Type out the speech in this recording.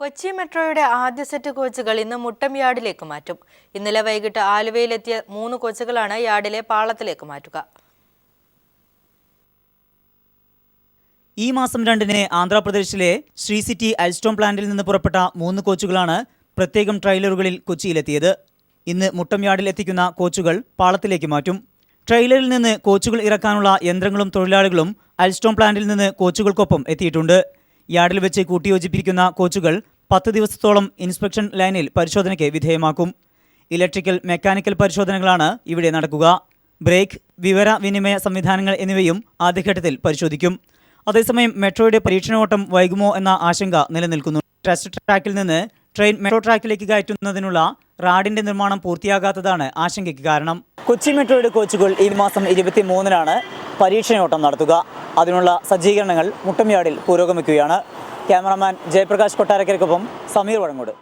കൊച്ചി മെട്രോയുടെ ആദ്യ സെറ്റ് കോച്ചുകൾ ഇന്ന് മുട്ടം യാർഡിലേക്ക് മാറ്റും. ഇന്നലെ വൈകിട്ട് ആലുവയിലെത്തിയ 3 കോച്ചുകളാണ് യാർഡിലെ പാളത്തിലേക്ക് മാറ്റുക. ഈ മാസം 2-ന് ആന്ധ്രാപ്രദേശിലെ ശ്രീ സിറ്റി അൽസ്റ്റോം പ്ലാന്റിൽ നിന്ന് പുറപ്പെട്ട 3 കോച്ചുകളാണ് പ്രത്യേകം ട്രെയിലറുകളിൽ കൊച്ചിയിലെത്തിയത്. ഇന്ന് മുട്ടം യാർഡിൽ എത്തിക്കുന്ന കോച്ചുകൾ പാളത്തിലേക്ക് മാറ്റും. ട്രെയിലറിൽ നിന്ന് കോച്ചുകൾ ഇറക്കാനുള്ള യന്ത്രങ്ങളും തൊഴിലാളികളും അൽസ്റ്റോം പ്ലാന്റിൽ നിന്ന് കോച്ചുകൾക്കൊപ്പം എത്തിയിട്ടുണ്ട്. യാർഡിൽ വെച്ച് കൂട്ടിയോജിപ്പിക്കുന്ന കോച്ചുകൾ 10 ദിവസത്തോളം ഇൻസ്പെക്ഷൻ ലൈനിൽ പരിശോധനയ്ക്ക് വിധേയമാക്കും. ഇലക്ട്രിക്കൽ, മെക്കാനിക്കൽ പരിശോധനകളാണ് ഇവിടെ നടക്കുക. ബ്രേക്ക്, വിവര വിനിമയ സംവിധാനങ്ങൾ എന്നിവയും ആദ്യഘട്ടത്തിൽ പരിശോധിക്കും. അതേസമയം മെട്രോയുടെ പരീക്ഷണോട്ടം വൈകുമോ എന്ന ആശങ്ക നിലനിൽക്കുന്നു. ടെസ്റ്റ് ട്രാക്കിൽ നിന്ന് ട്രെയിൻ മെട്രോ ട്രാക്കിലേക്ക് കയറ്റുന്നതിനുള്ള റാഡിന്റെ നിർമ്മാണം പൂർത്തിയാകാത്തതാണ് ആശങ്കയ്ക്ക് കാരണം. കൊച്ചി മെട്രോയുടെ കോച്ചുകൾ ഈ മാസം 23-നാണ് പരീക്ഷണോട്ടം നടത്തുക. അതിനുള്ള സജ്ജീകരണങ്ങൾ മുട്ടം യാർഡിൽ പുരോഗമിക്കുകയാണ്. ക്യാമറാമാൻ ജയപ്രകാശ് കൊട്ടാരക്കരയ്ക്കൊപ്പം സമീർ വഴങ്ങോട്.